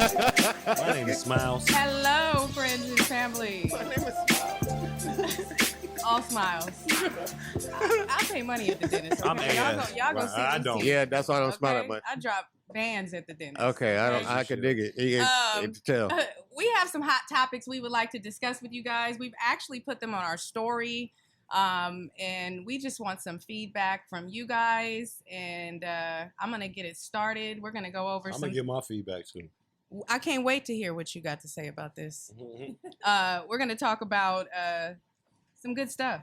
My name is Smiles. Hello, friends and family. My name is Smiles. All smiles. I'll pay money at the dentist. Okay? I'm ass. Y'all go Right, see I me don't. see. Yeah, that's why I don't smile that Okay? much. I drop bands at the dentist. Okay, I can dig it. It's tell. We have some hot topics we would like to discuss with you guys. We've actually put them on our story. And we just want some feedback from you guys. And I'm going to get it started. We're going to go over I'm going to get my feedback too. I can't wait to hear what you got to say about this. We're going to talk about some good stuff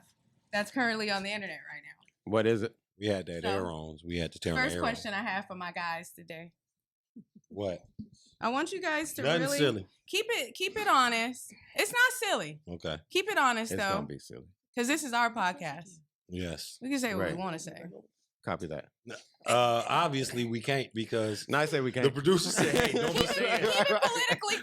that's currently on the internet right now. What is it? We had that Aarons. We had to tear on the First Aarons. question I have for my guys today. What? I want you guys to Nothing really silly. keep it honest. It's not silly. Okay. Keep it honest It's though, gonna be silly. because this is our podcast. Yes. We can say what Right. we want to say. Copy that. Obviously, we can't because No, I say we the can't. producer said, hey, don't be saying Keep it politically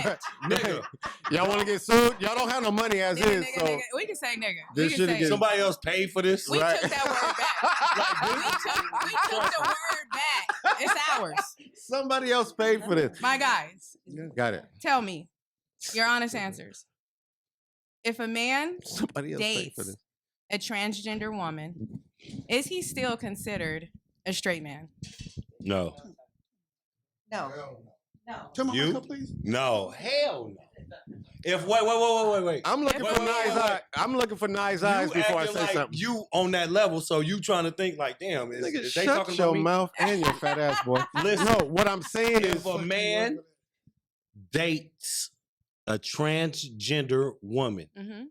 correct. nigga. Y'all want to get sued? Y'all don't have no money as Nigga, is, nigga, so nigga. We can say nigga. This We can should've say get- Somebody else paid for this? we Right. took that word back. we took the word back. It's ours. somebody else paid for this. My guys, Got it. tell me your honest answers. If a man Somebody else paid for dates this. a transgender woman, is he still considered a straight man? No. No. Turn my You? mic up, please. No. Hell no. If wait. I'm looking Wait, for wait, nice wait, wait. eyes. I'm looking for nice eyes You before I acting say like something. you on that level, so you trying to think like, damn, is Nigga, they shut talking your about me? mouth and your fat ass boy. Listen. No, what I'm saying is If a man dates a transgender woman, Mm-hmm.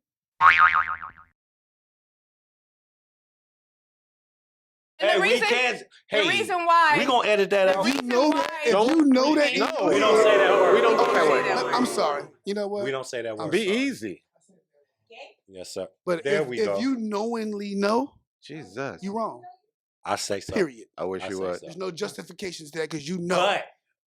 And hey, the reason, we can't. Hey, the reason why we gonna edit that the out. reason know why, that? If you know that, No, we don't say that word. We don't We do don't that say word. that word. I'm sorry. You know what? We don't say that word. Be sorry. easy. Yes, sir. But There if, we go. if you knowingly know, Jesus. you're wrong. I say so. Period. I wish I you say would. so. There's no justifications to that because you know. But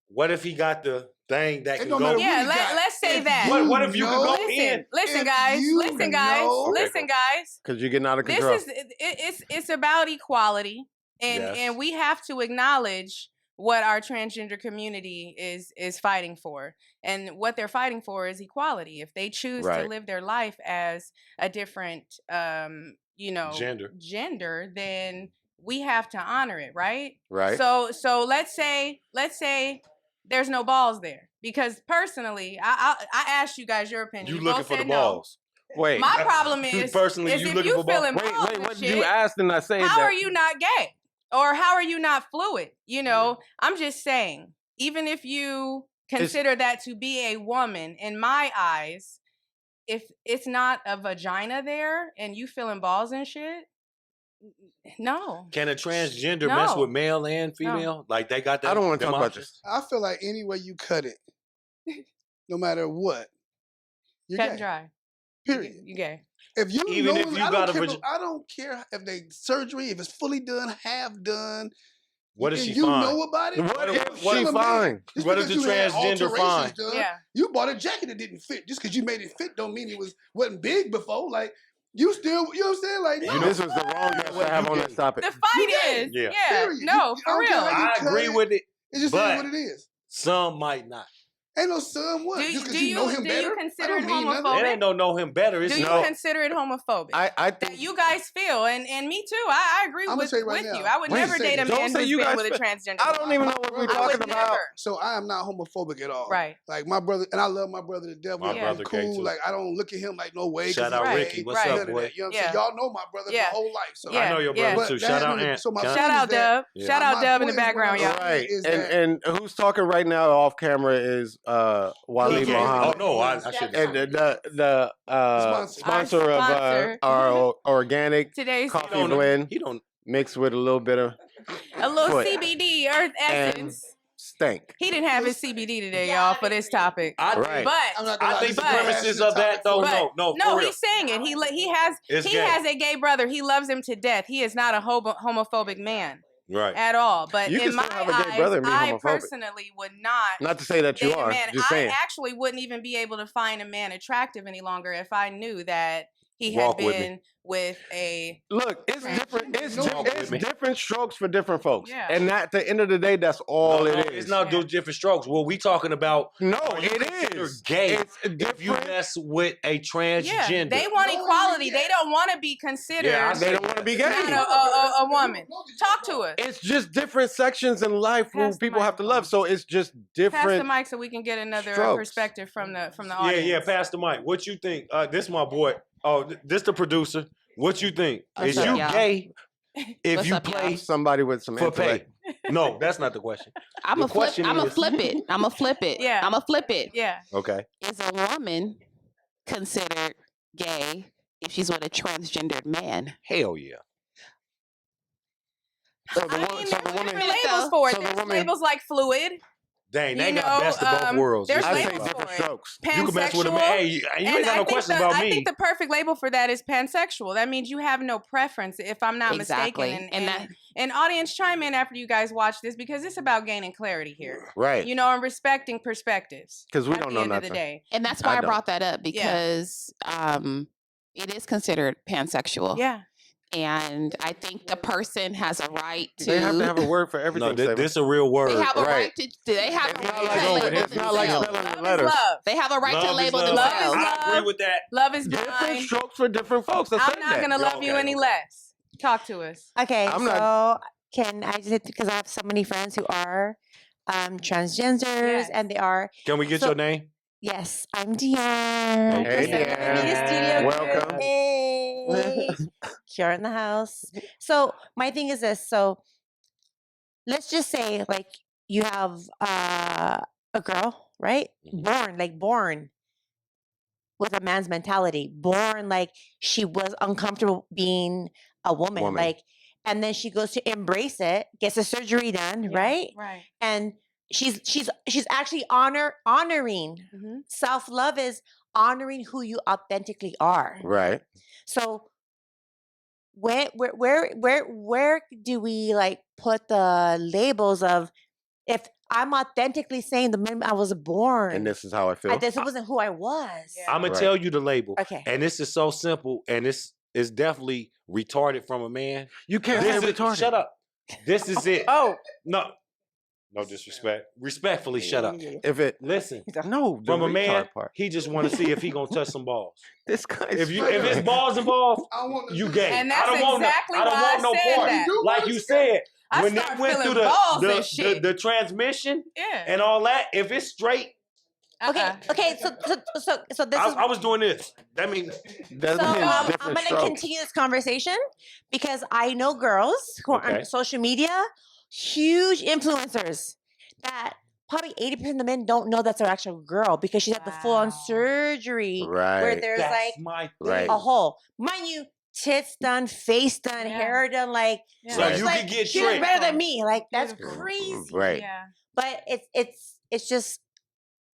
what if he got the thing that It can don't go? matter yeah, really got- let's say if that. you What if you could know- go in? Listen, If guys. you Listen, guys. know- Listen, guys. Because you're getting out of This control. is it's about equality, and Yes. and we have to acknowledge what our transgender community is fighting for, and what they're fighting for is equality. If they choose to Right. live their life as a different Gender. then we have to honor it, right? Right. So let's say there's no balls there, because personally, I asked you guys your opinion. You both looking for the said no. balls? Wait. My problem is, Personally, is you if looking you for balls? feeling Wait, balls wait. and What did shit, you ask? And I said how that. are you not gay? Or how are you not fluid? You know, I'm just saying, even if you consider that to be a woman, in my eyes, if it's not a vagina there and you feeling balls and shit, no. Can a transgender mess No. with male and female? Like they got that? I don't want to them talk about options? this. I feel like any way you cut it, no matter what, you're Cut gay. and dry. Period. You gay. If you Even if know, you I got don't a care. I don't care if they surgery, if it's fully done, half done. What if and she you fine? know about it. What if What she if- fine? Just What if because the you had transgender alterations fine? done, Yeah. You bought a jacket that didn't fit. Just because you made it fit don't mean it wasn't big before. Like you still, you know what I'm saying? Like no. This was the wrong guest what to have you on get. this topic. The fight gay. is, Yeah. Period. no, I for don't care real. how you I cut agree it. with it. It just but- is what it is. Some might not. Ain't no son what? Do Just you- because do you know you- him do better. you consider I it don't mean nothing. homophobic? It ain't no know him better. It's Do you no. consider it homophobic? I That think you guys feel, and me too. I agree I'ma with say right you. now. I would Wait a never date a second. Don't man say who's you been guys with a feel- transgender. I don't even know what we're I talking would about. never. So I am not homophobic at all. Right. Like my brother, and I love my brother to death. My We're brother gay, cool. too. Like I don't look at him like no way. 'cause Shout he's out Right, gay, Ricky. What's right. up, none of boy? that, you know what I'm Yeah. saying? Y'all know my brother Yeah. my whole life. So Yeah. I know your brother But too. that Shout out has been- Ant. so my Can I- Shout point out is that- Dub. Yeah. Shout out My Dub in the point is what background, I'm y'all. saying right. is that- And who's talking right now off camera is Waleed Okay. Muhammad. Oh no, I should. And the Sponsor. sponsor Our of sponsor. our organic Today's coffee blend He don't. mixed with a little bit of a little foot. CBD Earth Essence. stank. He didn't have his CBD today, y'all, for this topic. Right. But I'm not gonna I lie, think this the is a premises passionate of that topic though. for me. No, no, for real. he's saying it. It's He gay. has a gay brother. He loves him to death. He is not a homophobic man Right. at all. But You can in still my have a gay eyes, brother and be I homophobic. personally would not. Not to say that you date a are. man. Just I saying. actually wouldn't even be able to find a man attractive any longer if I knew that he Walk had with me. been with a Look, it's different. It's me. different strokes for different folks. Yeah. And at the end of the day, that's all it is. It's not those different strokes. Well, we talking about. No, are you it considered is. gay It's if you different. mess with a transgender. they want No, equality. yeah. They don't want to be considered Yeah, I They don't want to be gay. not a woman. Talk to us. It's just different sections in life who Pass the people have to microphone. love. So it's just Pass the different. mic so we can get another strokes. perspective from the Yeah, audience. pass the mic. What you think? This my boy. Oh, this the producer. What you think? What's Is up, you y'all? gay if What's you up, y'all? play Somebody with some for pay? intellect. No, that's not the question. I'm The a flip. question I'm a is- flip it. I'm a flip it. Yeah. I'm a flip it. Yeah. Okay. Is a woman considered gay if she's with a transgendered man? Hell yeah. So the, I wo- mean, so there's the woman. different labels for it. so the There's woman- labels like fluid, Dang, they You got know, best of both worlds. there's I This say is labels about- different for it. strokes. You can mess with a pansexual. man. Hey, you ain't And got no I think questions the, about I me. think the perfect label for that is pansexual. That means you have no preference, if I'm not Exactly. mistaken. And that- And audience, chime in after you guys watch this because it's about gaining clarity here. Right. You know, and respecting perspectives. Because we at don't the know end of the nothing. day. And that's I why I don't. brought that up because it is considered pansexual. Yeah. And I think the person has a right to. They have to have a word for everything. No, Savannah. this a real word. They have a Right. right to. They have It's a not right like to over- label it's not like themselves. spelling Love letters. is love. They have a right to Love is label love. themselves. Love is I agree love. with that. Love is Different blind. strokes for different folks. I I'm said not that. gonna love Okay, you any okay. less. Talk to us. Okay, I'm so not- can I just because I have so many friends who are transgenders Yes. and they are Can we get So- your name? yes, I'm Dion. Hey, Studio Welcome. Hey. Here in the house. So my thing is this. So let's just say like you have a girl, right? Born with a man's mentality, born like she was uncomfortable being a woman. Like, and then she goes to embrace it, gets a surgery done, right? Right. And she's actually honoring Mm-hmm. self-love is honoring who you authentically are. Right. So where do we like put the labels of if I'm authentically saying the moment I was born, And this is how I feel. this wasn't who I was. Yeah. I'm gonna Right. tell you the label. Okay. And this is so simple, and it's definitely retarded from a man. You can't This say is, retarded. shut up. This is it. Oh, No disrespect. Respectfully, shut up. If it Listen, no the from a man, retard part. he just want to see if he gonna touch some balls. This guy. If it's balls involved, I want to you do gay. that. And that's I don't want exactly no, I don't why want I no said part. that. You Like want you to- said, I when they start went through feeling balls and the shit. transmission Yeah. and all that, if it's straight, okay. So this is I was doing this. That means That So means I'm different going to strokes. continue this conversation because I know girls who are Okay. on social media, huge influencers that probably 80% of the men don't know that's their actual girl because she's had the full-on Wow. surgery where Right. there's that's like my thing. Right. a hole. Mind you, tits done, face done, Yeah. hair done, like Yeah. So Right. you like, can get she looks tricked. better than me. Like that's Beautiful. crazy. Right. Yeah. But it's just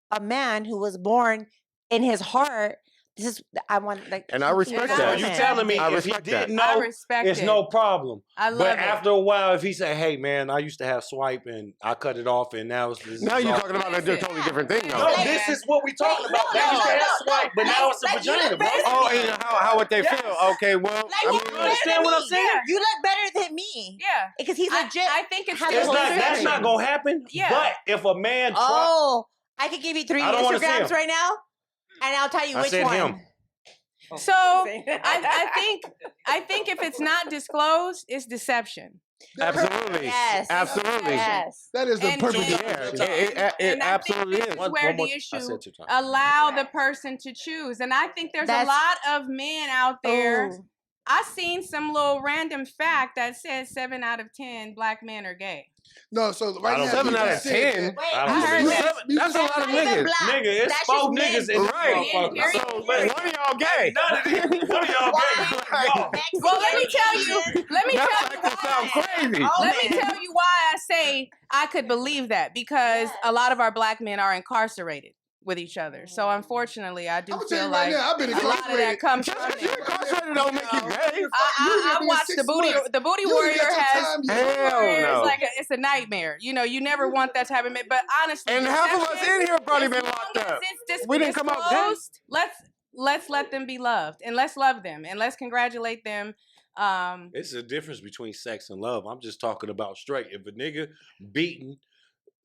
a man who was born in his heart. This is I want like And I respect So that. you Yeah. telling me I if he respect that. didn't I know, respect it's it. no problem. I love But it. after a while, if he said, "Hey man, I used to have swipe and I cut it off, and now it's Now you're all-" talking about a totally different thing, No, though. Like- this is what we talking Like, about. no, They no, used to no, have no, swipe, but like- now it's a like you vagina, look bro. better Oh, and how would they Yes. feel? Okay, well, Like, I you mean, look better understand than what I'm me. saying? You look better than me. Yeah. Because he's legit. I think it's Has It's a not. whole That's surgery. not gonna happen. Yeah. But if a man, Oh, I could give you 3 I don't wanna see Instagrams him. right now, and I'll tell you I which said one. him. So I think if it's not disclosed, it's deception. absolutely, Yes. absolutely, Yes. That is the And- perfect and- definition. yeah, it And I absolutely think is. this is where the issue I said 2 times. allow the person to choose. And I think there's a That's- lot of men out there. Oh. I seen some little random fact that says 7 out of 10 black men are gay. No, so I right don't now, Seven you out just of said 10? that. Wait, I I don't heard believe that. that. That's a lot of Not even niggas. black. Nigga, it's That's 4 just niggas men. in this Right. motherfucker. Period. So, One listen, of y'all gay. none of these, one of y'all gay. Y'all. Well, let me tell you That fact sounds crazy. Let me tell you why I say I could believe that because a lot of our black men are incarcerated with each other. So unfortunately, I do I'm gonna tell feel you right like now, I've been a lot of that incarcerated. comes Just from 'cause you're there. incarcerated don't make you gay. I watched the Booty Warrior has. Hell no. It's like it's a nightmare. You know, you never want that to happen. But honestly, And half of us deception, in here probably as been long locked as up. it's We didn't come out gay. disclosed, let's let them be loved, and let's love them, and let's congratulate them. It's a difference between sex and love. I'm just talking about straight. If a nigga beating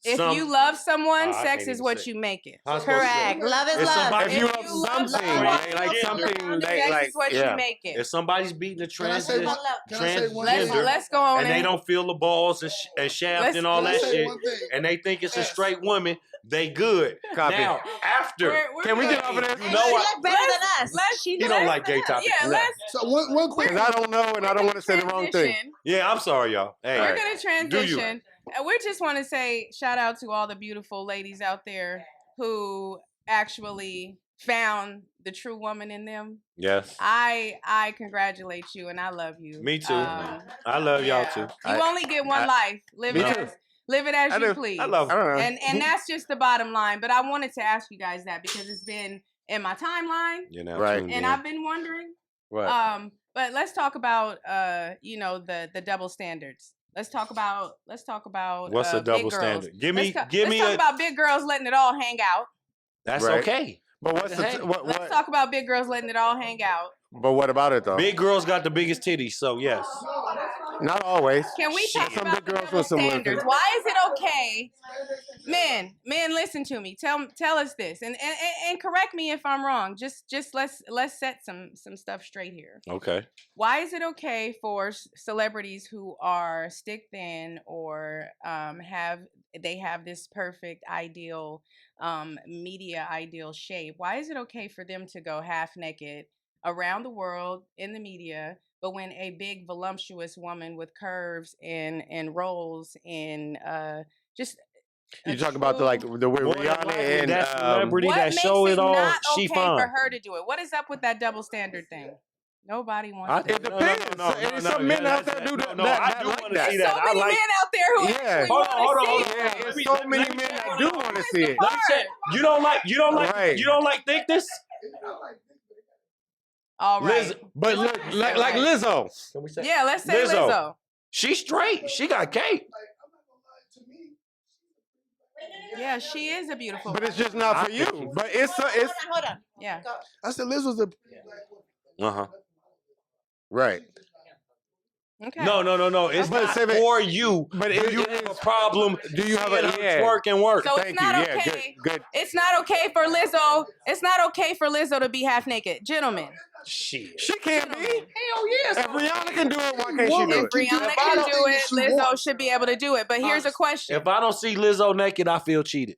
If some, you love someone, I sex can't is even what say. you make it. How I supposed to say Correct. it? Love is If love. somebody- If you If love you love something, someone, like something, sex like is what yeah. you make it. If somebody's beating a Can I say one? Can I say one Let's thing? let's go on and they don't feel the balls and shaft Let's- and all Can I that say shit, one thing? and they think it's a Yes. straight woman, they good. Copy. Now, after, Can we good. get off of this? You And know she what? look better than us. Let's He don't like gay topics. Yeah, No. let's. So one quick. Because I don't know and I don't want to say the wrong thing. transition. Yeah, I'm sorry, y'all. Hey, We're Right. gonna transition. We just want to say shout out to all the beautiful ladies out there who actually found the true woman in them. yes, I congratulate you and I love you. me too. I love y'all too. You only get one life. Live Me it too. as live it as I you do. please. I love I don't know. And that's just the bottom line. But I wanted to ask you guys that because it's been in my timeline You know, Right. tuned and in. I've been wondering. Right. But let's talk about the double standards. Let's talk about What's a big double girls. standard? Give me Let's talk about big girls letting it all hang out. That's Right. okay. But what's the Hey, what? Let's talk about big girls letting it all hang out. But what about it though? Big girls got the biggest titties, so yes. Not always. Can we talk Shit. Some about big the girls double with some women. standards? Why is it okay? Men, listen to me. Tell us this, and correct me if I'm wrong. Just let's set some stuff straight here. Okay. Why is it okay for celebrities who are stick thin or have this perfect ideal media ideal shape? Why is it okay for them to go half naked around the world in the media, but when a big voluptuous woman with curves and rolls and just You a talk about true- the with More than Rihanna likely, and that celebrity what that makes show it it all, not she okay fine. for her to do it? What is up with that double standard thing? Nobody wants to. It depends. There's some men out there do that. No, I do like want to that. see There's that. so many I like. men out there who Yeah. actually Hold on, want to hold on, see hold on. Yeah, it. it's me- so let many me- men that hold do on. want to Where's see the it. Let me check. You don't like Right. you don't like thickness? All right. Liz, But look, like Lizzo. can we say? Yeah, let's say Lizzo. Lizzo. She's straight. She got cake. Yeah, she is a beautiful. But it's just not for you. But it's Hold on. Yeah. I said Liz was a. Uh-huh. right. Okay. No. It's But not say that- for you. But Do you have a problem? Do you have seeing a her twerk and work? So it's Thank not you. Yeah, okay. good. It's not okay for Lizzo. It's not okay for Lizzo to be half naked, gentlemen. Shit. She can't be. Hell yes. If Rihanna can do it, why can't she Woman. do If it? Rihanna If I can don't do think it, she Lizzo wants- should be able to do it. But here's a question. If I don't see Lizzo naked, I feel cheated.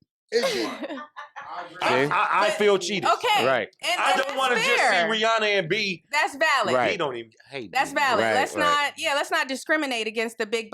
I feel cheated. Okay. Right. And I don't that's want to just see fair. Rihanna and B. That's valid. Right. He don't even hate. That's me. valid. Right, let's right. let's not discriminate against the big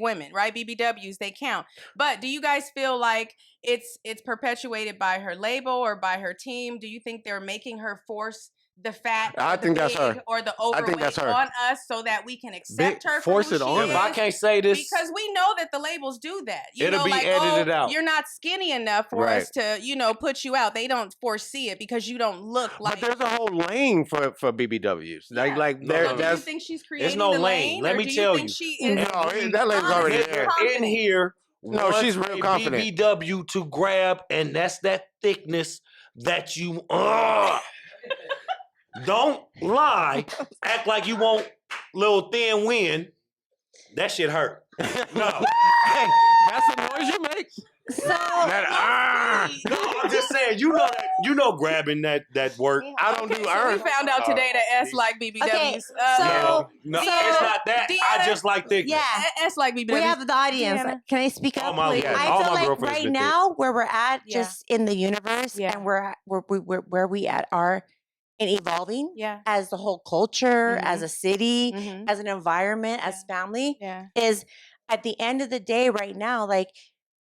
women, right? BBWs, they count. But do you guys feel like it's perpetuated by her label or by her team? Do you think they're making her force the fat, or I the think that's big, her. or the I think overweight that's her. on us so that we can accept her for force who it she on is? If I can't say this, Because we know that the labels do that. You It'll know, be like, edited oh, out. you're not skinny enough for Right. us to, put you out. They don't foresee it because you don't look like. But there's a whole lane for BBWs. Yeah. Like No, there, no, So do you that's think she's creating no the lane. Let or me do tell you think you. she is? no, that lane's already there. in here. No, she's wants real a confident. BBW to grab, and that's that thickness that you. Don't lie. Act like you want little thin wind. That shit hurt. No. Hey, that's the noise you make. So That No, I'm just saying. You know, grabbing that work. I don't Okay, do so we earn. found out today that S like BBWs. Okay, No, Deanna, it's not that. I Deanna- just like thickness. yeah, S like BBWs. we have the audience. Deanna. Can I speak All up, my- please? yeah, I all feel my like girlfriends right been thick. now where we're at, Yeah. just in the universe, Yeah. and where we are in evolving Yeah. as the whole culture, Mhm. as a city, Mhm. as an environment, as family, Yeah. is at the end of the day, right now, like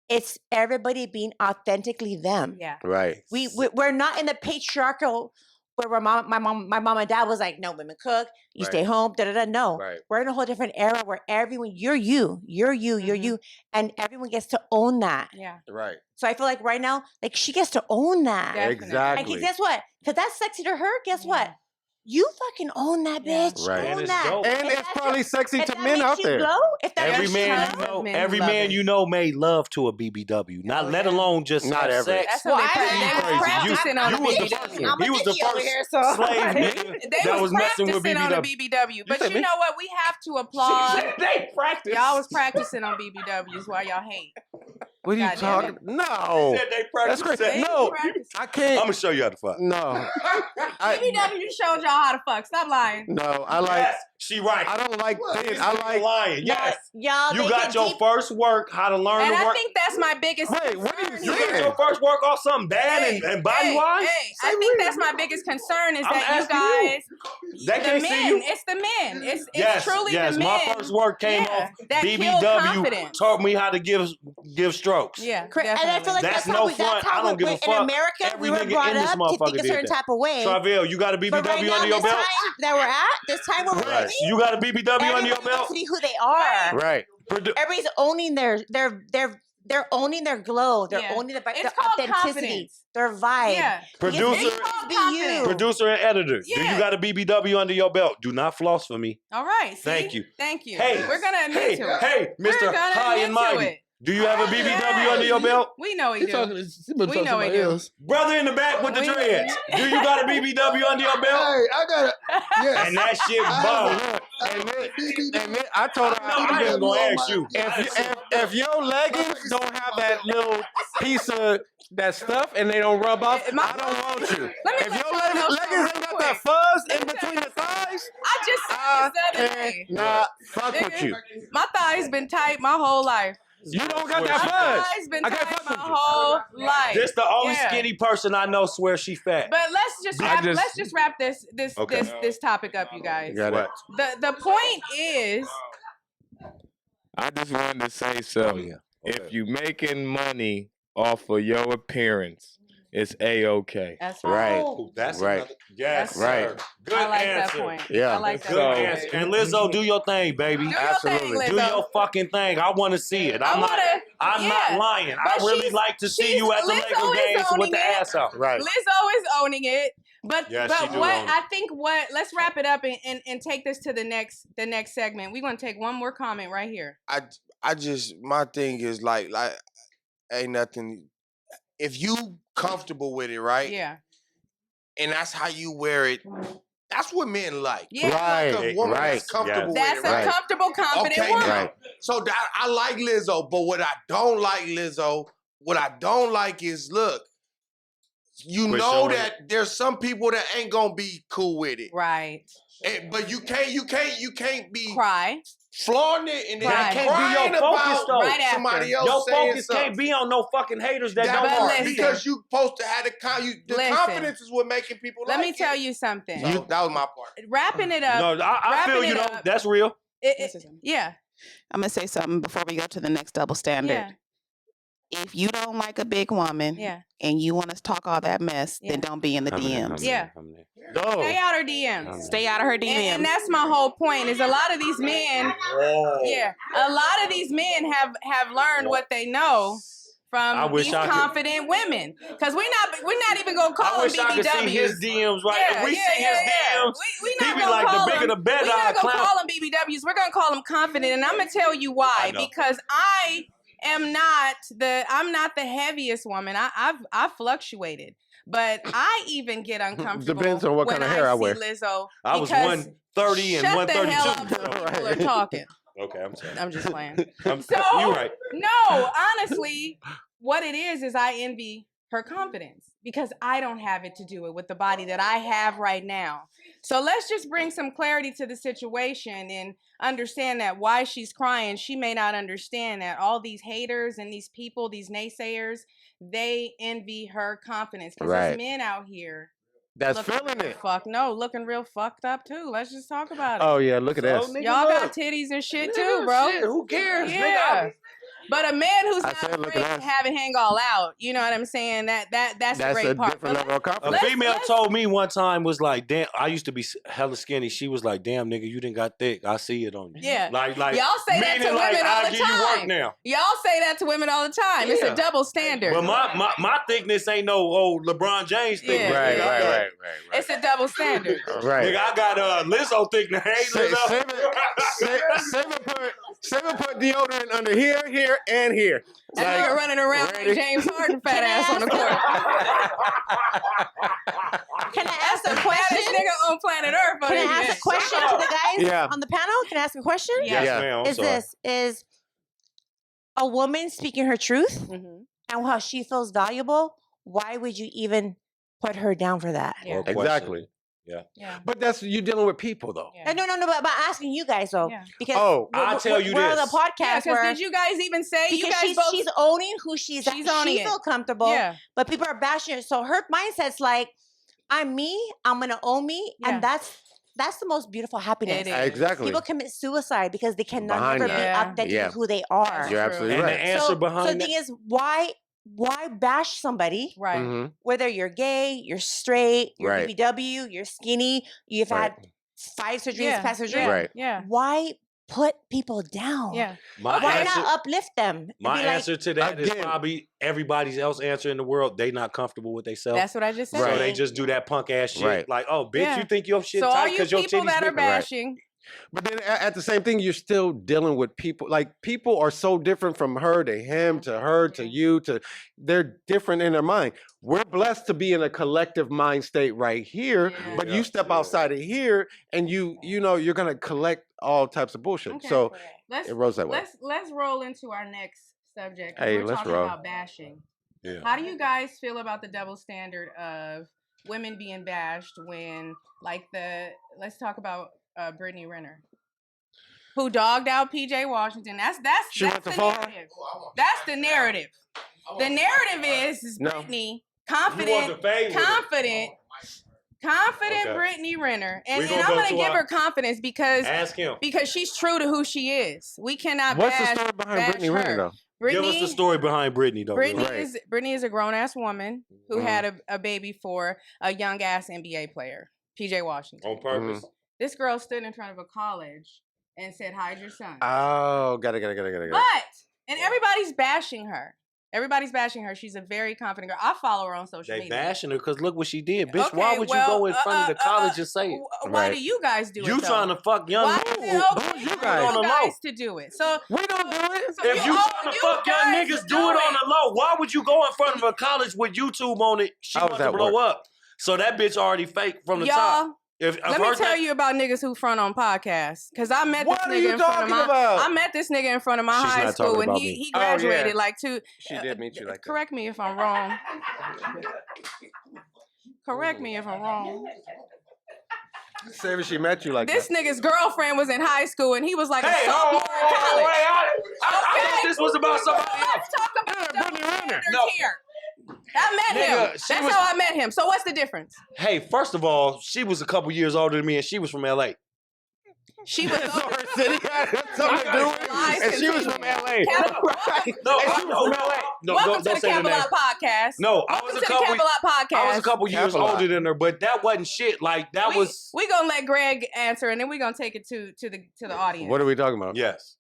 it's everybody being authentically them. Yeah. Right. We're not in the patriarchal where my mom and dad was like, no, women cook, you stay Right. home, No, Right. we're in a whole different era where everyone, you're you, Mhm. and everyone gets to own that. Yeah. Right. So I feel like right now, like she gets to own that. Definitely. And Exactly. guess what? Because that's sexy to her. Guess what? you fucking own that Yeah. bitch. Right. And Own it's that. dope. And If it's that's probably sexy if to that men makes out you there. glow, if that Every makes you man glow, you know, Men every love man it. you know made love to a BBW. Not Oh, let yeah. alone just Not have ever. sex. That's Well, what I they mean, was crazy. practicing on You a was the BBW. first one. I'm a He was the Dickie over first here, so slave nigga They that was was messing with practicing on a BBW. BBW. But said you me? know what? We have to applaud. They practiced. Y'all was practicing on BBWs while y'all hate. What are you God damn it. talking? No. Said they That's practiced. crazy. They No, was practicing. I I'm can't. gonna show you how to fuck. No. BBW showed y'all how to fuck. Stop lying. No, I like. Yes, she right. I don't like What? thin. This I nigga like. lying. Yes, y'all, you they got get your deep. first work. How to learn And to I work. think that's my biggest Wait, what are you concern You here. got saying? your first work off something bad Hey, and body hey, wise. hey, I think that's my biggest concern is I'm that you asking you. guys, They the can't men, see you. it's the men. It's Yes, truly yes. the men. My first work came off that kill BBW. confidence. Taught me how to give strokes. Yeah, And I feel definitely. like That's that's no how we. front. That's how I don't give a in fuck. America Every we were nigga brought in this up to motherfucker think a did certain that. type of way. Travell, you got a BBW But right now, under your this belt? time that we're at, this time where we're Right. living, You got a BBW under your everybody belt? wants to be who they are. Right. Everybody's owning they're owning their glow. They're Yeah. owning their It's their called authenticity, confidence. their vibe. Yeah. Producer, It's called Be confidence. you. producer and editor. Do Yeah. you got a BBW under your belt? Do not floss for me. All right. See? Thank you. Thank you. Hey, We're gonna admit to it. Hey, We're Mr. gonna High admit and to Mighty. it. Do you have a BBW under your belt? We know he do. We We know he do. Brother in the back with the We- dreads. Do you got a BBW under your belt? Hey, I got yes. And that shit I bomb. have And then, BBW. and then I told her, No, I just gonna ask you. if your leggings don't have that little piece of that stuff and they don't rub off, My- I don't want you. Let me If let your y'all know leggings ain't got something that real fuzz Let in me between tell the thighs, I just said I this the other day. cannot fuck with Nigga. you. My thigh's been tight my whole life. You don't got My that fuzz. thigh's been I can't tight fuck my with you. whole life. This the only Yeah. skinny person I know swears she fat. But let's just wrap this Okay. this topic up, you guys. Got it. The point is I just wanted to say something. If you making money off of your appearance, it's A-okay. that's Right. Ooh, that's Right. another. Yes, Right. sir. Good I like answer. that point. Yeah. I like that Good point. answer. And Lizzo, do your thing, baby. Do your Absolutely. thing, Do Lizzo. your fucking thing. I want to see it. I'm I'm not lying. I But really she's- like to see you at the Lizzo Laker is games with owning the it. ass out. Right. Lizzo is owning it. But Yeah, but she do what own it. I think let's wrap it up and take this to the next segment. We're gonna take one more comment right here. I just my thing is like ain't nothing. If you comfortable with it, right? Yeah. And that's how you wear it. That's what men like. Yeah. Like a woman Right. that's comfortable That's with it, a right? comfortable, confident Okay, woman. now, so I like Lizzo, but what I don't like is look. You Quit know showing that there's some people that ain't gonna be cool with it, Right. but you can't be Cry. flaunting it and then Right. That can't be your crying focus, about though. Right after. somebody else Your saying focus something. can't be on no fucking haters that That don't But want part, listen. because you supposed to have the Listen. confidence is what making people Let like me tell it. you something. So that was my part. Wrapping it up. No, I feel wrapping you it though. up. That's real. Yeah. I'm gonna say something before we go to the next double standard. Yeah. If you don't like a big woman Yeah. and you want to talk all that mess, Yeah. then don't be in the DMs. Yeah. No. Stay out her DMs. Stay out of her DMs. And that's my whole point. Is a lot of these men. Whoa. Yeah. A lot of these men have learned what they know I from wish these I could- confident women. Because we're not even gonna call I them wish I could see BBWs. his DMs right. If we see his DMs, We he not be gonna like, call the bigger them, the better. We're not gonna clown. call them BBWs. We're gonna call them confident, and I'm gonna tell you why. I know. Because I am not the heaviest woman. I've fluctuated, but I even get uncomfortable. Depends on what when kind of hair I see wear. Lizzo. I was because 130 and shut the hell up 132. when people are talking. Okay, I'm sorry. I'm just playing. I'm, So you right. No, honestly, what it is I envy her confidence because I don't have it to do it with the body that I have right now. So let's just bring some clarity to the situation and understand that why she's crying, she may not understand that all these haters and these people, these naysayers, they envy her confidence because Right. there's men out here That's looking feeling real it. looking real fucked up too. Let's just talk about it. Oh yeah, look at this. nigga, Y'all got look. titties and shit Nigga, too, bro. shit, who cares? Yeah. Nigga, But a man who's I not said, look afraid at to us. have it hang all out, you know what I'm saying? That's a a great part. different But level of A confidence. female told me one time was like, damn, I used to be hella skinny. She was like, damn, nigga, you done got thick. I see it on you. Yeah. Like Y'all say that to meaning women all I the give you work time. now. Y'all say that to women all the time. It's Yeah. a double standard. But my thickness ain't no old LeBron James thickness. Yeah. Nigga, I got- It's a double standard. Right. Nigga, I got Lizzo thickness. Hey, Lizzo. Seven put deodorant under here, and here. That nigga running around ready. like James Harden fat ass on the court. Can I ask a Fattest question? nigga on planet Earth. Can I ask a question to the guys Yeah. on the panel? Can I ask a question? Yes, Yeah. ma'am. I'm Is sorry. is a woman speaking her truth Mhm. and how she feels valuable? Why would you even put her down for that? Yeah. Well, Exactly. Yeah. But that's you dealing with people though. Yeah. No, but asking you guys though, Yeah. because I'll tell you we're on this. the podcast Yeah, because where did you guys even say you because guys both? she's owning who she's at. She's owning She it. feel comfortable, Yeah. but people are bashing her. So her mindset's like, I'm me. I'm gonna own me, Yeah. and that's the most beautiful happiness. It is. Exactly. People commit suicide because they can Behind never that. be Yeah. authentic Yeah. to who they are. That's You're true. absolutely And the right. answer So behind the that. thing is, why bash somebody? Right. Mhm. Whether you're gay, you're straight, you're Right. BBW, you're skinny, you've Right. had 5 surgeries, Yeah. past surgery. Yeah. Right. Yeah. Why put people down? Yeah. My Why answer, not uplift them? And my be like, answer to that is Again. probably everybody else answer in the world. They not comfortable with themselves. That's what I just said. So Right. they just do that punk ass shit. Right. Like, oh, bitch, Yeah. you think your shit So all tight you because your people titties that are big? bashing, But then at the same thing, you're still dealing with people. Like people are so different from her to him to her to you to they're different in their mind. We're blessed to be in a collective mind state right here, Yeah. but Yeah, you step yeah. outside of here and you know you're gonna collect all types of bullshit. Okay. So let's it rolls that way. let's roll into our next subject. 'Cause Hey, we're let's talking roll. about bashing. Yeah. How do you guys feel about the double standard of women being bashed when, like let's talk about Brittany Renner, who dogged out PJ Washington. That's She went the to fall? narrative. That's the narrative. The narrative is No. Brittany You want confident, to fade with it. confident Okay. Brittany Renner, and We gonna I'm go gonna to give our- her confidence because Ask him. she's true to who she is. We cannot What's the bash, story behind bash Brittany her. Renner though? Brittany, Give us the story behind Brittany, though. Brittany real quick. Right. Brittany is a grown ass woman who Mhm. had a baby for a young ass NBA player, PJ Washington. On purpose. This girl stood in front of a college and said, "Hide your son." Oh, got it. But and everybody's bashing her. Everybody's bashing her. She's a very confident girl. I follow her on social They media. bashing her because look what she did, bitch. Okay, why would well, you go in front of the college and say it? Why Right. do you guys do it? You though? trying to fuck young Why people? is it okay Who's you for guys? On the you low. guys to do it? So We don't do it. so If you trying to fuck young guys niggas, do it on the low. Why would you go in front of a college with YouTube on it? She How about was to that blow work? up. So that bitch already fake from the top. Y'all, If let me tell you about niggas who front on podcasts. Cause I met What this are nigga you in front of talking my about? I met this nigga in front of my She's high not school talking and about he me. he Oh, yeah. graduated like two She did meet you like that. correct me if I'm wrong. Correct me if I'm wrong. Say if she met you like This that. nigga's girlfriend was in high school and he was like a Hey, sophomore in college. I thought this was about somebody else. Let's talk about Brittany double Renner. standards No. here. I met Nigga, him. she That's was- how I met him. So what's the difference? Hey, first of all, she was a couple years older than me and she was from LA. She was So her city had something to do with it, Lies and she was from continue. LA. No, And she was from LA. No, Welcome don't to the say the name. Camelot Podcast. No, I Welcome was to a the couple. Camelot Podcast. I was a couple years Camelot. older than her, but that wasn't shit. Like that was We gonna let Greg answer, and then we gonna take it to the audience. What are we talking about? yes.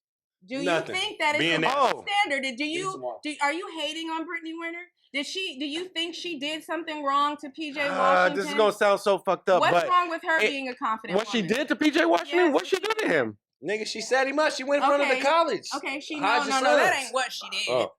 Do nothing. you think that it's Being a that- double standard? Do you tomorrow. are you hating on Brittany Renner? Do you think she did something wrong to PJ Washington? This is gonna sound so fucked up, What's but wrong with her it- being a confident what she woman? did to PJ Washington, Yes. what she do to him? Nigga, she set him up. She went in front of Okay. the college. Okay, she Hide no, your that sons. ain't what she did. Oh.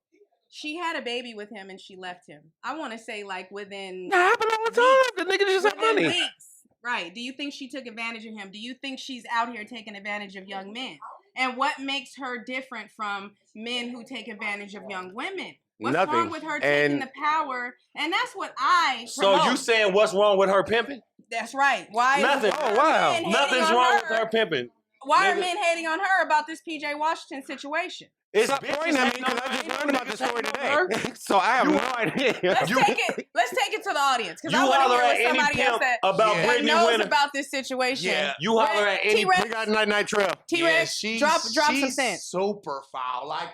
She had a baby with him and she left him. I want to say like within That happen all the time. The nigga just have within money. weeks. Right. Do you think she took advantage of him? Do you think she's out here taking advantage of young men? And what makes her different from men who take advantage of young women? What's Nothing. wrong with her taking And- the power? And that's what I So you promote. saying what's wrong with her pimping? That's right. Why? Nothing. why are Oh, wow. men hating Nothing's on wrong with her pimping. Why are Nigga. men hating on her about this PJ Washington situation? It's Stop bitches pointing at me hating on because I her. just Ain't no learned about niggas this story hating on today. her. So I have You- no idea. Let's You- take it to the audience because You I want to holler hear at what any somebody else pimp that, about that Brittany knows Renner. about this situation. Yeah. You holler at any T-Rex, We got Night Trail. T-Rex, she's drop some she's sense. super foul. Like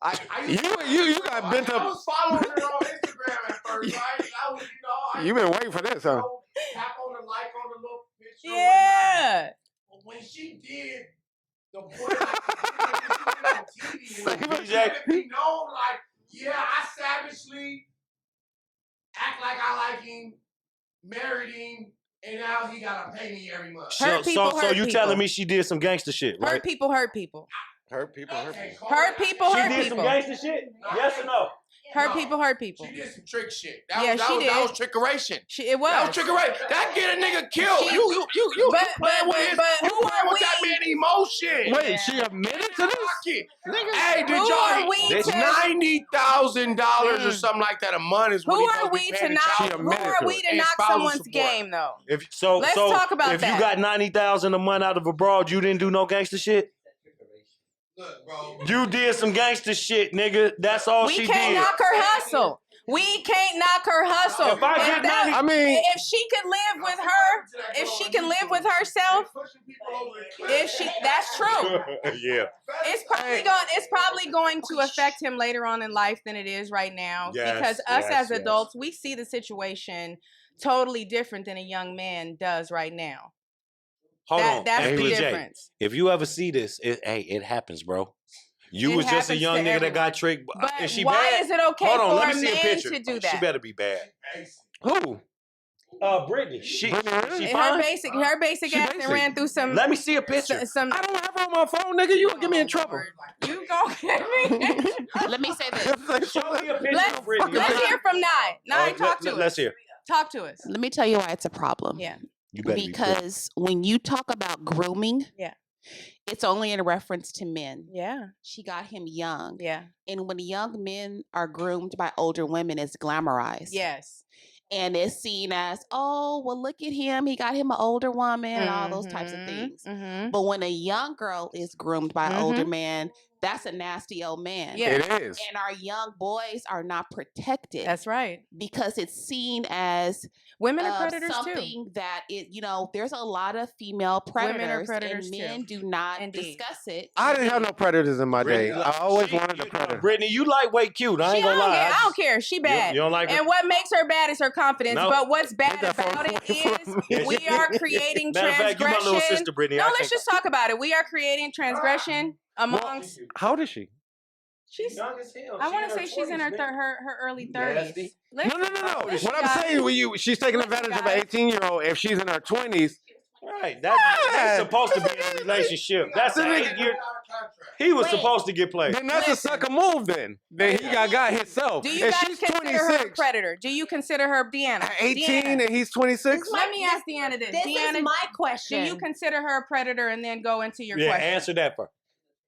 You got bent I up. was following her on Instagram at first, right? I was, You've been waiting for this, huh? Tap on the like on the little picture. Yeah. But when she did the boy on TV, let me know, like, yeah, I savagely act like I like him, married him, and now he gotta pay me every month. Hurt people, so hurt you people. telling me she did some gangster shit, right? Hurt people, hurt people. Hurt people. Hurt people, She hurt did some people. gangster shit? Yes or no? Hurt people, hurt people. She did some trick shit. Yeah, she did. That was trickeration. It was. That was trickeration. That get a nigga killed. You playing with his, but you who playing are with that we? man emotion. Wait, she admitted to this? Hey, did Who y'all? are we It's to- $90,000 or something like that a month is what Who he are supposed we be to paying the knock? child She Who admitted are to we it. to and knock spousal someone's support. game though? Let's talk about if that. you got 90,000 a month out of a broad, you didn't do no gangster shit? Look, bro. You did some gangster shit, nigga. That's all We she can't did. knock her hustle. We can't knock her hustle. If I get 90 I mean, if she can live with her, if she can live with herself, that's true. Yeah. It's probably going to affect him later on in life than it is right now. Yes, because us yes, as yes. adults, we see the situation totally different than a young man does right now. Hold on. That's Hey, the PJ, difference. if you ever see this, it happens, bro. You It was just a happens young to nigga that everyone. got tricked. But is she why bad? is it okay Hold on, for let a me see a man picture. to do She that? better be bad. who? Brittany. She Her fine? basic She ass basic. ran through some. Let me see a picture. Some. I don't have her on my phone, nigga. You gonna get me in trouble. You gonna get me? Let me say this. Show me a picture Let's of Brittany. hear from Nye. Nye, talk to us. Let's hear. Talk to us. Let me tell you why it's a problem. Yeah. You better be Because when you talk about grooming, Yeah. it's only in reference to men. Yeah. She got him young. Yeah. And when young men are groomed by older women, it's glamorized. Yes. And it's seen as, oh, well, look at him. He got him an older woman and all those types of things. Mm-hmm. But when a young girl is groomed by an older man, that's a nasty old man. Yeah. It is. And our young boys are not protected. That's right. Because it's seen as Women are predators something too. that there's a lot of female predators, Women are predators and men too. do not Indeed. discuss it. I didn't have no predators in my day. Brittany, I always she- wanted a predator. Brittany, you lightweight cute. I ain't gonna lie. I don't care. She bad. You don't like her? And what makes her bad is her confidence. No. But what's bad Get that about phone it from- is we are creating Matter of fact, you my transgression. little sister, Brittany. No, I let's can't- just talk about it. We are creating transgression amongst. How old is she? She's. young as hell. I She want in to her say she's in her 20s, her early Nasty. 30s. No. Listen, What I'm guys. saying, she's taking Listen, advantage of guys. an 18-year-old if she's in her 20s. Right. That's supposed to be in a relationship. That's an 8 year. He was supposed to get played. Then that's a sucker move. Then he got himself. Do you If guys she's consider her a 26, predator? Do you consider her Deanna? at 18, Deanna. and he's 26. Let me ask Deanna this. This Deanna, is my question. do you consider her a predator and then go into your Yeah, question? answer that first.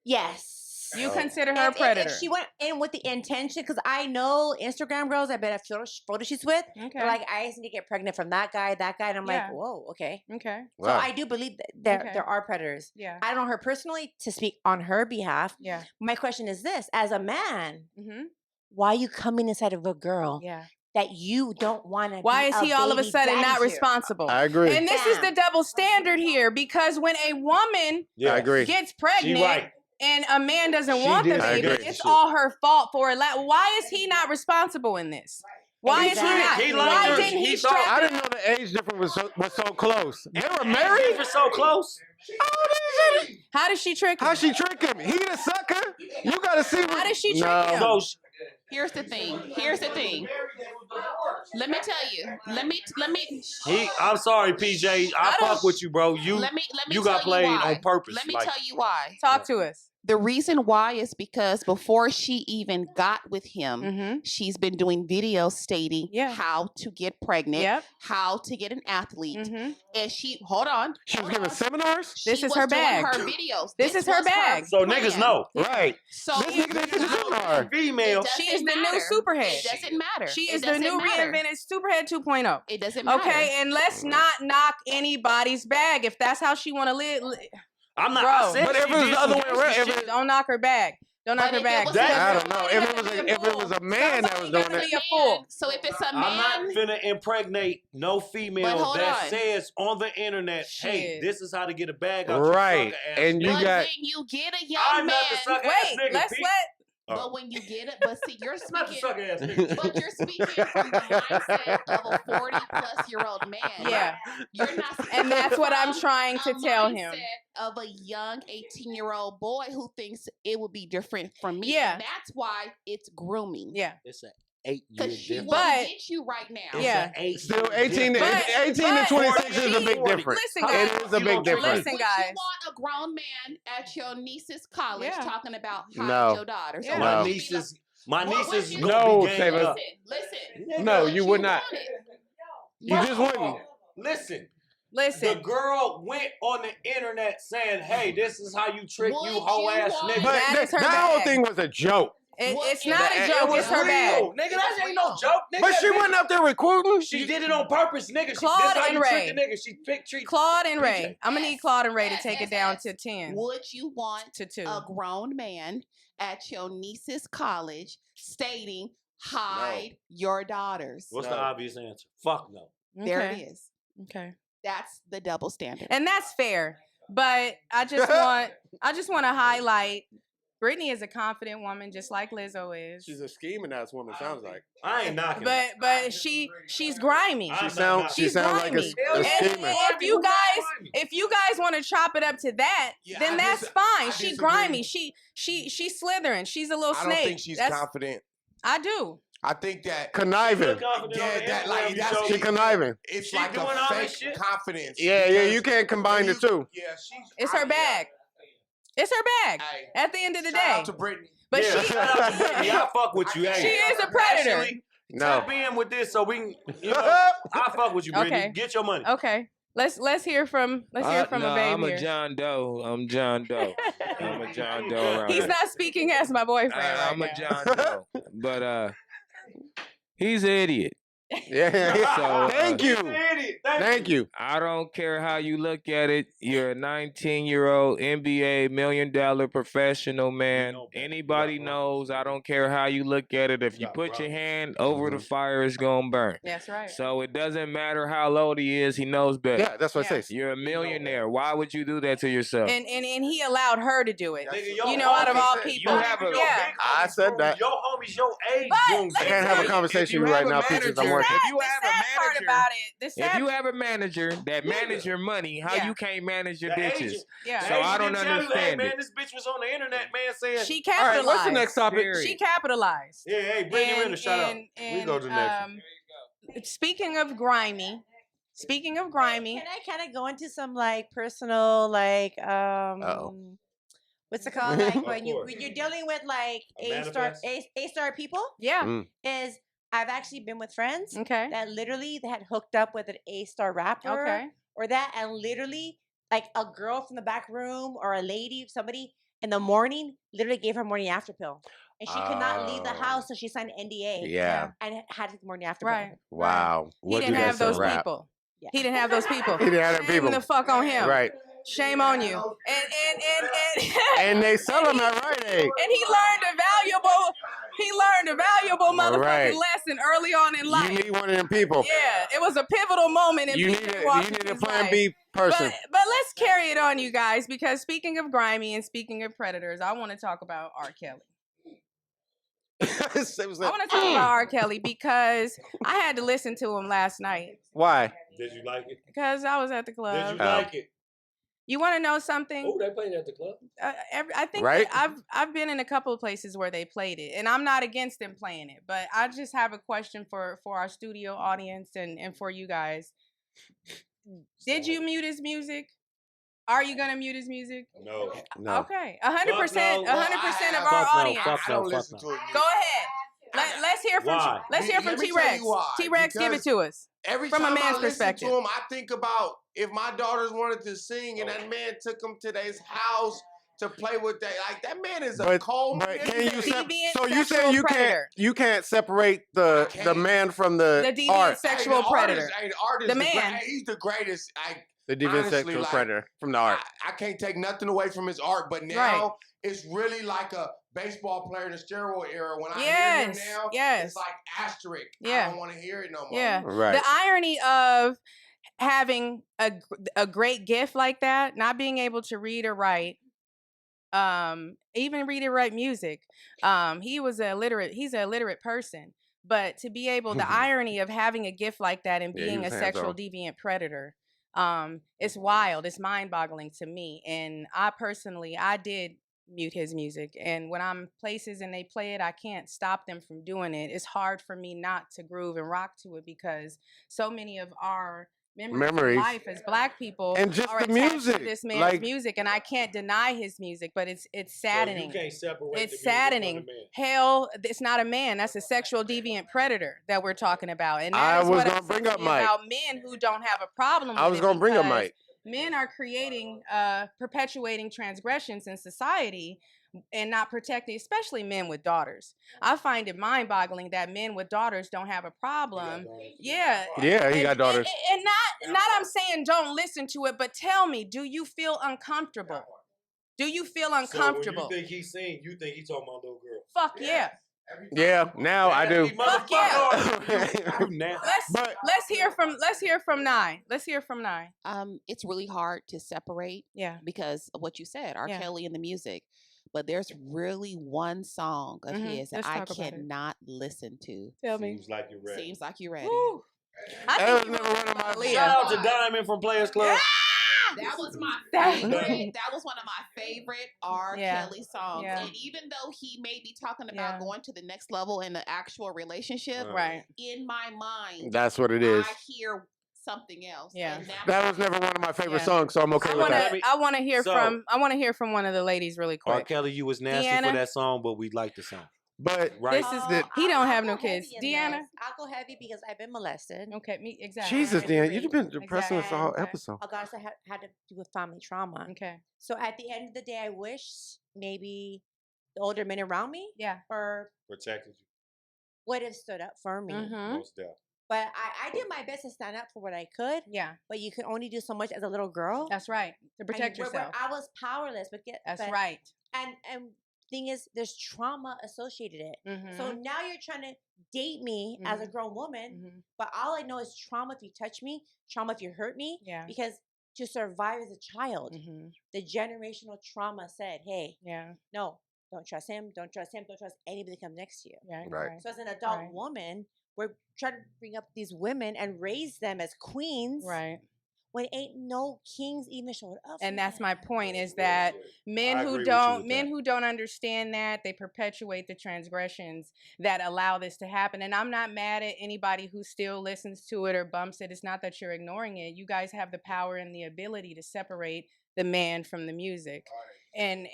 Yes. You consider her a predator. If she went in with the intention, because I know Instagram girls I've been at photo shoots with, Okay. they're like, I just need to get pregnant from that guy, and I'm Yeah. like, whoa, okay. Okay. So I do believe that Okay. there are predators. Yeah. I don't know her personally to speak on her behalf. Yeah. My question is this: as a man, Mm-hmm. why are you coming inside of a girl Yeah. that you don't want to? Why is he all of a sudden not responsible? I agree. And this is the double standard here because when a woman I agree. gets pregnant right. and a man doesn't She want the did some baby, crazy it's shit. all her fault for it. Why is he not responsible in this? Why is he not? He liked Why her. didn't he He strap thought- I it didn't know the age difference was so close. They were Married married. for so close. How did she trick him? How she trick him? He the sucker. You gotta see. How did she trick No. him? So Here's the thing. Let me tell you. Let me. I'm sorry, PJ. I don't- fuck with you, bro. You Let me you tell got played why. on purpose. Let me like, tell you why. Talk to us. The reason why is because before she even got with him, Mm-hmm. she's been doing videos stating Yeah. how to get pregnant, Yep. how to get an athlete, Mm-hmm. and she hold on. She was hold giving on. seminars. This She is was her doing bag. Her videos. This is her was bag. So plan. niggas know. Right. So This nigga did the seminar. Female. It She is doesn't the new matter. superhead. It doesn't matter. She It is the doesn't new matter. reinvented Superhead 2.0. It doesn't matter. Okay, and let's not knock anybody's bag if that's how she want to live. I'm not. Bro. I said But she if it was did the some other way gangster around, shit. Don't knock her bag. Don't knock But her if it bag. was That- I don't know. Somebody If gotta it was a man that was doing Somebody it. be a fool. So if it's a I'm not man, finna impregnate no But female hold that on. says on the internet, hey, Shit. this is how to get a bag out Right. your sucker ass. And you but got. when you get a young I'm man, not the sucker ass Wait, nigga. let's Pete. let But when you get it, but see, you're Not the speaking, suck ass nigga. but you're speaking from the mindset of a 40-plus-year-old man. Yeah. You're not speaking And that's what I'm from trying to a tell him. mindset of a young 18-year-old boy who thinks it would be different from me. Yeah. And that's why it's grooming. Yeah. It's an 8 year Because she difference. wants But- to get you right now. It's Yeah. an 8 Still, year 18 to, difference. But- 18 but to 26 is a she- big difference. Listen, It guys. is a big difference. Listen, Would guys. you want a grown man at your niece's college Yeah. talking about No. hiding your daughter? Yeah. My No. nieces, my What nieces would you- gonna No, be ganged Taylor. up. Listen. No, What you would not. wanted. You just wouldn't. Listen, the Listen. girl went on the internet saying, "Hey, this is how you trick Would you hoe you ass want- nigga." But That is her that whole bag. thing was a joke. It's not a It joke. was It's her bag. real. Nigga, that ain't no joke. Nigga, But that she bitch- wasn't up there recruiting. She did it on purpose, nigga. Claude This how and you Ray. trick the nigga. She treat. Claude and Ray. PJ. I'm gonna need Claude and Ray to Yes, take yes, it down yes. to 10 Would you want to 2. a grown man at your niece's college stating, hide your daughters? What's the obvious answer? Fuck no. There Okay. it is. Okay. That's the double standard. And that's fair. But I just want to highlight Brittany is a confident woman, just like Lizzo is. She's a scheming ass woman. Sounds like. I ain't knocking. her. But she's grimy. I'm She not sounds knocking like a, grimy. a And schemer. if you guys want to chop it up to that, Yeah, then I that's dis- fine. I She disagree. grimy. She's slithering. She's a little I snake. don't think she's That's- confident. I do. I think that Conniving. yeah, that like that's She conniving. it's She like doing a all fake this shit? confidence. Yeah, because you can't combine the you- two. Yeah, she's. It's her bag. It's her bag. Hey, At the end of the shout out day. to Brittany. But yeah, she shout out to Brittany. I fuck with you. Hey. she is a predator. Actually, No. tap in with this so we can. You know, I fuck with you, Brittany. Okay. Get your money. Okay. Let's hear from a babe I'm here. a John Doe. I'm John Doe. I'm a John Doe around He's here. not speaking as my boyfriend right I'm now. a John Doe. But he's an idiot. Yeah. So, Thank you. Idiot. Thank you. I don't care how you look at it. You're a 19-year-old NBA $1 million professional man. know better. Anybody You got knows. I don't care how you look at it. If you got put your problems. hand over the fire, it's gonna burn. That's right. So it doesn't matter how old he is. He knows better. Yeah, that's what I say. You're a millionaire. Why would you do that to yourself? And he allowed her to do it. Nigga, You know, out of all homies- people. You have a- Yeah. I said that. Your homies, your age, But doing let I me can't have a tell you, conversation you with you right have a now, Peaches. I'm manager- working. If you the have a sad part manager- about it, the If sad, you have a manager that manage your money, how Yeah. you can't manage your The bitches? agent. yeah, The So I agent don't didn't tell you, hey, understand man, it. this bitch was on the internet, man, saying. she All right, capitalized. what's the next topic? Period. She capitalized. Yeah, hey, Brittany Renner, shut up. We go to the next Speaking of grimy, Can I kind of go into some like personal like what's it called? Like Of when course. you're dealing with like A manifest? A-star people yeah, Mm. is I've actually been with friends okay, that literally they had hooked up with an A-star rapper okay, or that and literally like a girl from the back room or a lady, somebody in the morning literally gave her morning after pill. And she could not leave the Oh. house, so she signed an NDA. Yeah. And had to take the morning after right. pill. Wow. He What didn't you guys have those say, rap? people. Yeah. He didn't have those people. He didn't have them Shame people. the fuck on him. Right. Shame on you. And And they sell them at Rite Aid. and he learned a valuable motherfucking Right. lesson early on in life. You need one of them people. Yeah, it was a pivotal moment in You need PJ a Washington's Plan life. B person. But let's carry it on, you guys, because speaking of grimy and speaking of predators, I want to talk about R. Kelly. I want to talk about R. Kelly because I had to listen to him last night Why? Did you like it? because I was at the Did club. you like it? You want to know something? Oh, they played at the club. I think Right? that I've been in a couple of places where they played it, and I'm not against them playing it, but I just have a question for our studio audience and for you guys. Did you mute his music? Are you gonna mute his music? No. No. Okay, 100%, no. 100% of Fuck our no, audience. fuck I don't no, listen fuck to it. Go ahead. Let's hear from Why? let's hear from Let me tell T-Rex. you why. T-Rex, give it Because to us. Every From a time man's I listen perspective. to him, I think about if my daughters wanted to sing and that man took them to their house to play with that. Like that man is a cold. But can you Deviant so you sexual saying predator. you can't separate the can't. man from The the deviant art, sexual predator. The artist, The man. he's the greatest. the deviant honestly, sexual like, predator from the art. I can't take nothing away from his art, but now Right. it's really like a baseball player in the steroid era. When I hear Yes, him now, yes. it's like asterisk. Yeah. I don't want to hear it no more. Yeah. Right. The irony of having a great gift like that, not being able to read or write, even read and write music. He's an illiterate person. But to be able, the irony of having a gift like that and Yeah, he being a was sexual hands-on. deviant predator, it's wild. It's mind-boggling to me. And I did mute his music. And when I'm places and they play it, I can't stop them from doing it. It's hard for me not to groove and rock to it because so many of our memories of life as Black people and just are the attached music, to this man's like music, and I can't deny his music, but it's saddening. So you can't separate It's the music from saddening. the man. Hell, it's not a man. That's a sexual deviant predator that we're talking about, and I that is was what gonna upsets bring up me Mike. about men who don't have a problem. I with was it gonna bring up because Mike. Men are creating, perpetuating transgressions in society and not protecting, especially men with daughters. I find it mind-boggling that men with daughters don't have a problem. Yeah, Yeah, he got daughters. and not I'm saying don't listen to it, but tell me, do you feel uncomfortable? Do you feel uncomfortable? So when you think he's seen, you think he's talking about little girl. Fuck yeah. Yeah, now I do. Fuck yeah. But Let's hear from Nye. Let's hear from Nye. It's really hard to separate Yeah. because of what you said, R. Yeah. Kelly and the music. But there's really one song of his that Let's I talk about it. cannot listen to. Tell me. Seems like you're ready. Seems like you're ready. Woo. that I was think never one of my Aaliyah. Shout out to Diamond from Players Club. That was my That- favorite. That was one of my favorite R. Yeah. Kelly songs. Yeah. And even though he may be talking about Yeah. going to the next level in the actual relationship, Right. in my mind, that's what it is. I hear something else. Yeah. And That was never one of my favorite Yeah. songs, so I'm okay I with want that. to. I want to hear So- from one of the ladies really R. quick. Kelly, you was nasty Deanna? for that song, but we like the song. But Right? This is the- he don't I'll have go no kids. heavy in Deanna. this. I'll go heavy because I've been molested. Okay, me exactly. Jesus, I Dan, agree. you've been depressing us the whole Exactly. episode. Oh gosh, I had to do with family trauma. Okay. So at the end of the day, I wish maybe the older men around me Yeah. or Protected you. would have stood up for me. Mm-hmm. Most definitely. But I did my best to stand up for what I could. Yeah, But you can only do so much as a little girl. that's right. To I mean, protect yourself. I was powerless, but That's but- right. And thing is, there's trauma associated it. Mm-hmm. So now you're trying to date me as a grown woman, Mhm. but all I know is trauma if you touch me, trauma if you hurt me. Yeah. Because to survive as a child, Mm-hmm. the generational trauma said, hey, Yeah. no, don't trust him, don't trust him, don't trust anybody that comes next to you. Yeah. Right. So as an adult Right. woman, we're trying to bring up these women and raise them as queens Right. when ain't no kings even showed up. And for that's my them. point is that men I who agree with you don't with men that. who don't understand that, they perpetuate the transgressions that allow this to happen. And I'm not mad at anybody who still listens to it or bumps it. It's not that you're ignoring it. You guys have the power and the ability to separate the man from the music. And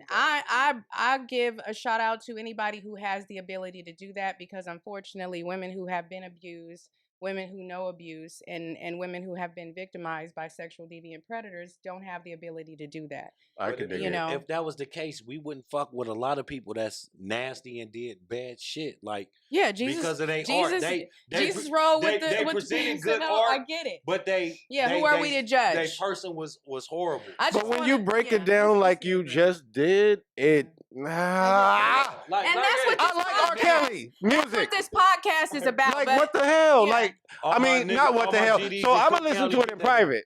I give a shout out to anybody who has the ability to do that, because unfortunately women who have been abused, women who know abuse, and women who have been victimized by sexual deviant predators don't have the ability to do that. I But could dig you it. know, if that was the case, we wouldn't fuck with a lot of people that's nasty and did bad shit. Like Yeah, Jesus. because of their Jesus, art, they Jesus rolled with they the presented with good no, I art, get it. but they Yeah, they, who are they, we to Their judge? person was horrible. I just But when wanna- you break yeah. it down like you just did, it Like, And that's what I like R. Kelly That's music. what this podcast is about. Like but what the hell? yeah. Like all I my mean, niggas- not all what the my hell. GDs So in I'm Cook gonna listen County to it get in that. private.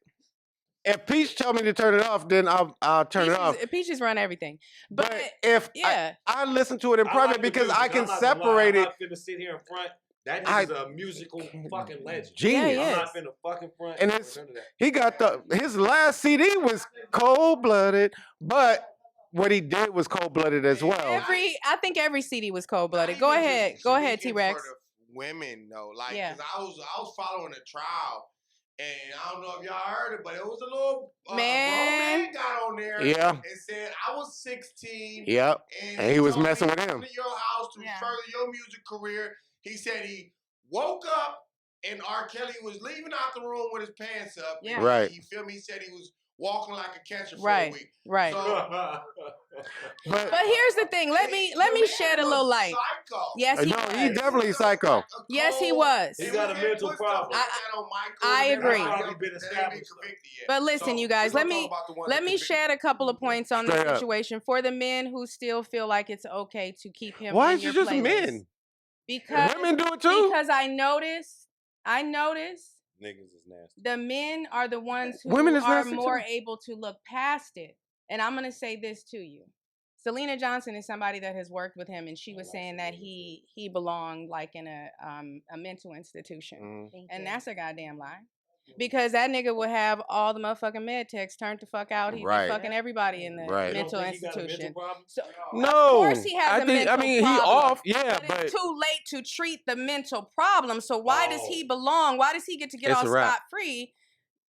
If Peach tell me to turn it off, then I'll turn it off. Peaches run everything. But, But if yeah. I listen to it in I private like the because I music. can I'm not gonna lie, separate I'm it. not finna sit here in front. That I- is a musical fucking legend. Genius. Yeah, I'm he not is. finna fucking front. And for it's- none of that. He got his last CD was cold blooded, but what he did was cold blooded as well. I think every CD was cold blooded. Go ahead. Go ahead, T Rex. For the women though, like, Yeah. cause I was following a trial, and I don't know if y'all heard it, but it was a little Man. grown man got on there, Yeah. and said I was 16, Yep. And he was told me messing with to him. come to your house to Yeah. further your music career. He said he woke up and R. Kelly was leaving out the room with his pants up. Yeah. And Right. You feel me? He said he was walking like a catcher for Right. a week. Right. So, But But here's the thing. Let me shed a little light. Psycho. Yes, he no, he was. definitely psycho. Yes, he was. He got a mental problem. I agree. Probably been established. But listen, you guys, let me shed a couple of points on Straight the up. situation for the men who still feel like it's okay to keep him. Why in is your it just playlist. men? Because Women do it too. Because I noticed Niggas is nasty. the men are the ones who Women is are nasty more too. able to look past it And I'm gonna say this to you. Selena Johnson is somebody that has worked with him, and she was saying that he belonged like in a mental institution, and that's a goddamn lie. Because that nigga would have all the motherfucking med techs turned the fuck out. He'd be fucking everybody in the mental institution. So, no, of course he has a mental problem. he off, but it's too late to treat the mental problem. So why does he belong? Why does he get to get off scot-free?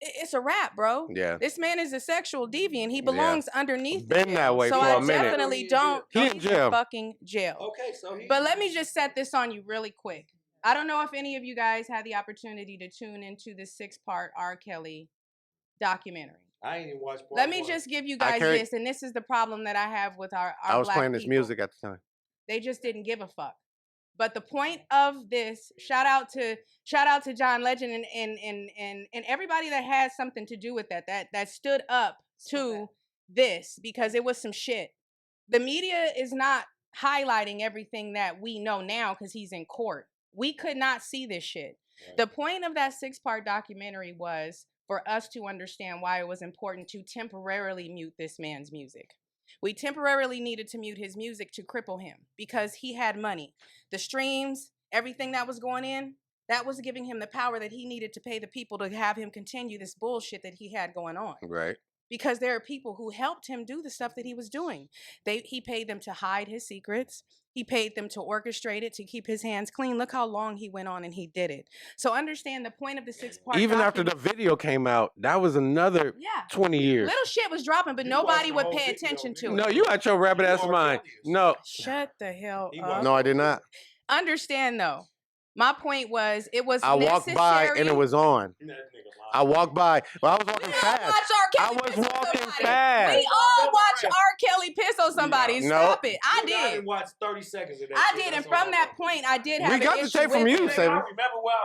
It's a wrap, bro. Yeah. This man is a sexual deviant. He belongs underneath. Been that way so for I a minute. definitely don't. He's in jail. Fucking jail. Okay, so but let me just set this on you really quick. I don't know if any of you guys had the opportunity to tune into the 6-part R. Kelly documentary. I ain't even watched part Let me one. just give you guys this, and this is the problem that I have with our I was black playing this people. music at the time. They just didn't give a fuck. But the point of this, shout out to John Legend and everybody that has something to do with that stood up to this, because it was some shit. The media is not highlighting everything that we know now because he's in court. We could not see this shit. Right. The point of that 6-part documentary was for us to understand why it was important to temporarily mute this man's music. We temporarily needed to mute his music to cripple him because he had money. The streams, everything that was going in, that was giving him the power that he needed to pay the people to have him continue this bullshit that he had going on. Right. Because there are people who helped him do the stuff that he was doing. He paid them to hide his secrets. He paid them to orchestrate it, to keep his hands clean. Look how long he went on and he did it. So understand the point of the 6-part. Even after the video came out, that was another 20 years. Little shit was dropping, but nobody would pay attention to it. No, you got your rabbit ass mind. No. Shut the hell up. No, I did not. Understand though. My point was, it was I walked by and it was on. I walked by. Well, I was walking fast. I was walking fast. We all watch R. Kelly piss on somebody. Stop it. I did. I watched 30 seconds of that. I did, and from that point, I did have. We got the tape from you, Saber.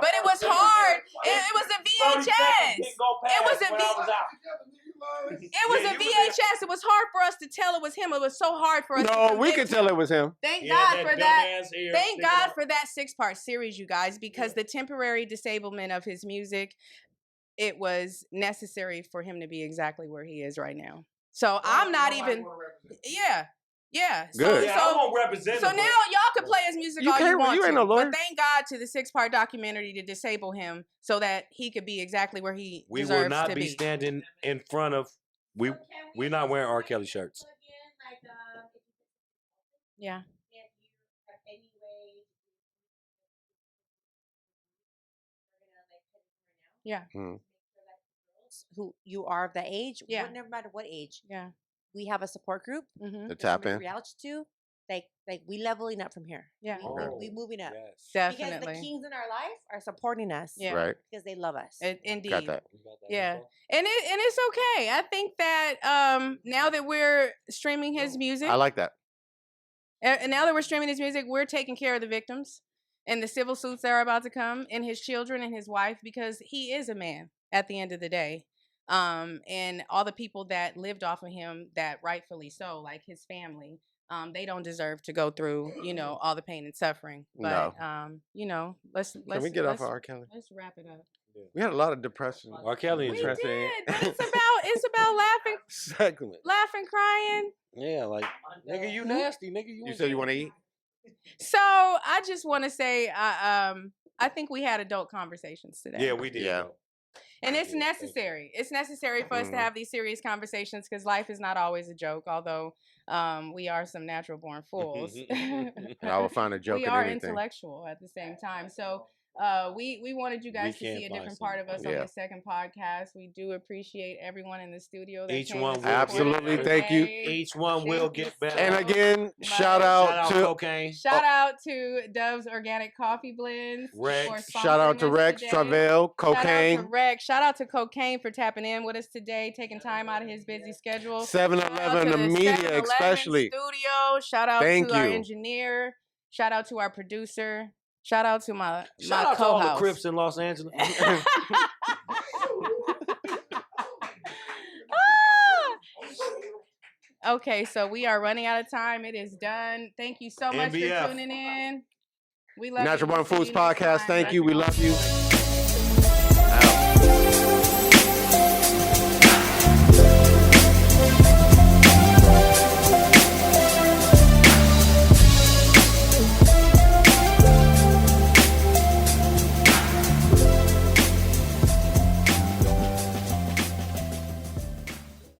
But it was hard. It was a VHS. It was a VHS. It was hard for us to tell it was him. It was so hard for us. No, we could tell it was him. Thank God for that. Thank God for that 6-part series, you guys, because the temporary disablement of his music, it was necessary for him to be exactly where he is right now. So I'm not even. Yeah. Good. I won't represent so him, now y'all can play his music all you want you to. ain't no lawyer. But thank God to the 6-part documentary to disable him so that he could be exactly where he deserves to be. We will not be standing in front of. We're not wearing R. Kelly shirts. Yeah. Yeah. Who you are of that age, yeah, no matter what age. Yeah. We have a support group to tap in. Reach out to. Like we leveling up from here. Yeah. We moving up. Yes. Definitely. Because the kings in our life are supporting us. Yeah. Right. Because they love us. Indeed. Got that. Yeah. And it's okay. I think that now that we're streaming his music. I like that. And now that we're streaming his music, we're taking care of the victims and the civil suits that are about to come, and his children and his wife, because he is a man at the end of the day. And all the people that lived off of him, that rightfully so, like his family, they don't deserve to go through, all the pain and suffering. But let's Can we get off of R. Kelly? Let's wrap it up. We had a lot of depression. R. Kelly We is did, but it's about laughing, segment. laughing, crying. Yeah, like nigga, you nasty, nigga. You said you want to eat? So I just want to say, I think we had adult conversations today. Yeah, we did. Yeah. And it's necessary. It's necessary for us to have these serious conversations because life is not always a joke, although we are some natural born fools. And I will find a joke in anything. We are intellectual at the same time. So we wanted you guys to see a different part of us on the second podcast. We do appreciate everyone in the studio. Each one will absolutely thank you. Each one will get better. And again, shout out to Cocaine. Shout out to Dove's Organic Coffee Blends. Rex. Shout out to Rex, Travel, Cocaine. Shout out to Rex. Shout out to Cocaine for tapping in with us today, taking time out of his busy schedule. 7-Eleven, the media especially. Studio. Shout out to our engineer. Shout out to our producer. Shout out to my Shout out to all the Crips in Los Angeles. Okay, so we are running out of time. It is done. Thank you so much for tuning in. We love Natural you. Born Foods Podcast. Thank you. We love you.